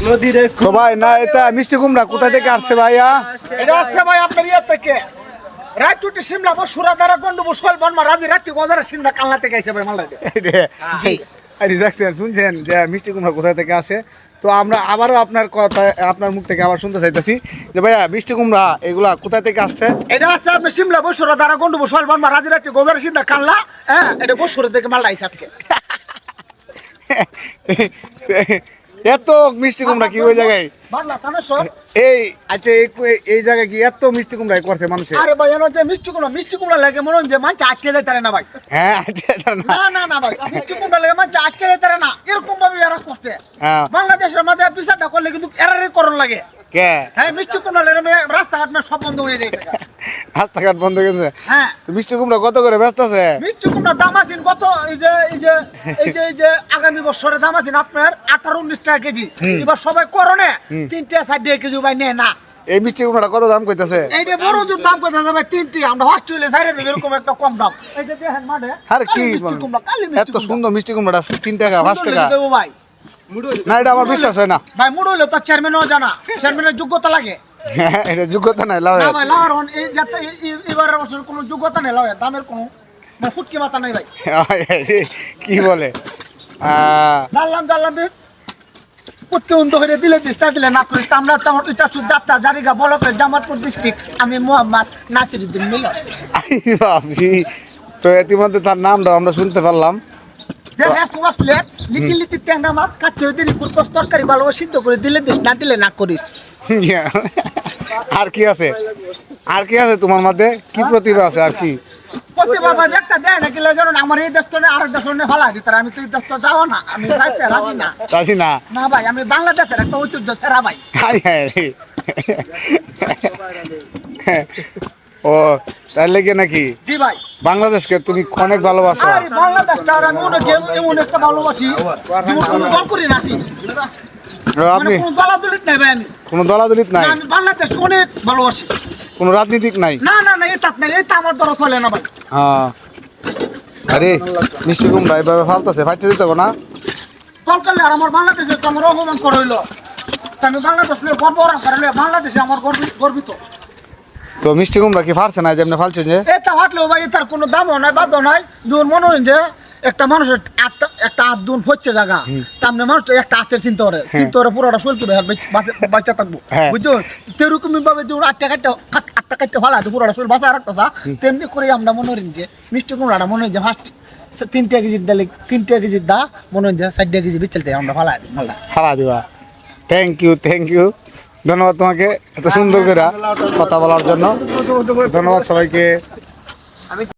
তো ভাই না এটা মিষ্টি কুমড়া কোথা থেকে আসছে ভাইয়া? এটা আসছে ভাই আপনার ইয়ে থেকে রাজচুটি সিমলা বসুরা দ্বারা গন্ডু বসল বনমা রাজি রাত্রি গজারা সিমলা কালনা থেকে আইছে ভাই মালদা আরে দেখছেন শুনছেন যে মিষ্টি কুমড়া কোথা থেকে আসে। তো আমরা আবারও আপনার কথা আপনার মুখ থেকে আবার শুনতে চাইতেছি যে ভাইয়া মিষ্টি কুমড়া এগুলা কোথা থেকে আসছে? এটা আসছে আপনার সিমলা বসুরা দ্বারা গন্ডু বসল বনমা রাজি রাত্রি গজারা সিমলা কালনা। হ্যাঁ এটা বসুরা থেকে মালদা আইছে আজকে। এত মিষ্টি কুমড়া কি ওই জায়গায় বাংলা থানাসর এই আচ্ছা এই জায়গায় কি এত মিষ্টি কুমড়া করছে মানুষে? আরে ভাই এনো যে মিষ্টি কুমড়া লাগে মনে হয় যে মানুষ আটকে যায় তারে না ভাই। হ্যাঁ আচ্ছা না ভাই মিষ্টি কুমড়া লাগে মানুষ আটকে যায় তারে না এরকম ভাবে এরা করছে। হ্যাঁ বাংলাদেশের মধ্যে বিচারটা করলে কিন্তু এরারই করণ লাগে। কে? হ্যাঁ মিষ্টি কুমড়া লাগে রাস্তাঘাট না সব বন্ধ হয়ে যায়। রাস্তাঘাট বন্ধ গেছে। হ্যাঁ তো মিষ্টি কুমড়া কত করে ব্যস্ত আছে? মিষ্টি কুমড়া দাম আছেন কত এই যে আগামী বছরে দাম আছেন আপনার 18-19 টাকা কেজি। এবার সবাই করনে 3 টাকা 4 টাকা কেজি ভাই নেয় না। এই মিষ্টি কুমড়াটা কত দাম কইতাছে? এইটা বড় জোর দাম কইতাছে ভাই 3 টাকা। আমরা হস্টেলে যাইরে দেব এরকম একটা কম দাম। এই যে দেখেন মাঠে আরে কি মিষ্টি কুমড়া কালি মিষ্টি এত সুন্দর মিষ্টি কুমড়াটা 3 টাকা 5 টাকা দেব ভাই। না এটা আমার বিশ্বাস হয় না ভাই মুড় হইলো তো চেয়ারম্যানও জানা চেয়ারম্যানের যোগ্যতা লাগে এটা যোগ্যতা নাই লাভ না ভাই লাউর এই যাতে এবারের বছর কোনো যোগ্যতা নেই লাউয়ের দামের কোনো ফুটকি মাথা নাই ভাই। কি বলে জানলাম ফুটকি উন্ত হয়ে দিলে চেষ্টা দিলে না করিস আমরা এটা যাত্রা জারিগা বলকে জামালপুর ডিস্ট্রিক্ট আমি মোহাম্মদ নাসিরউদ্দিন মিলন। তো ইতিমধ্যে তার নামটা আমরা শুনতে পারলাম। লিটি ট্যাংরা মাছ কাছে দিলি কুচকস তরকারি ভালো সিদ্ধ করে দিলে দিস না দিলে না করিস। আর কি আছে তোমার মধ্যে কি প্রতিভা আছে আর কি? প্রতিভা ভাই একটা দেয় না গেলে জানো আমার এই দেশ তো আরেক দেশ ফালা দিতে আমি তো এই দেশ তো যাও না আমি যাইতে রাজি না না ভাই আমি বাংলাদেশের একটা ঐতিহ্য ফেরা ভাই। ও তার লেগে নাকি? জি ভাই বাংলাদেশকে তুমি অনেক ভালোবাসো। বাংলাদেশটা আমি এমন একটা ভালোবাসি কোনো দল করি না আপনি কোনো দলাদলিত নাই? আমি বাংলাদেশ অনেক ভালোবাসি। কোনো রাজনীতিক নাই? না এটা আমার দ্বারা চলে না ভাই। হ্যাঁ আরে মিষ্টি কুমড়া এভাবে ফালতাছে ফাইতে দিতে না দল করলে আর আমার বাংলাদেশে তো আমার অপমান করা হইলো আমি বাংলাদেশ গর্ব করালে বাংলাদেশে আমার গর্বিত। তো মিষ্টি কুমড়া কি ফারছে না যেমন ফালছে যে? এটা হাঁটলেও ভাই এটার কোনো দামও নাই বাদও নাই। যখন মনে হয় যে একটা মানুষের একটা হাত দুন হচ্ছে জায়গা তার মানুষ একটা হাতের চিন্তা করে পুরোটা শরীর বাচ্চা থাকবো বুঝছো। তেরকম ভাবে যখন আটটা কাটতে ভালো আছে পুরোটা শরীর বাঁচা রাখতেছা তেমনি করে আমরা মনে করি যে মিষ্টি কুমড়াটা মনে হয় যে ফার্স্ট 3 টাকা কেজির ডালে 3 টাকা কেজির দা মনে হয় যে 4 টাকা কেজি বিচলতে আমরা ফালা দিবা। থ্যাংক ইউ ধন্যবাদ তোমাকে এত সুন্দর করে কথা বলার জন্য। ধন্যবাদ সবাইকে।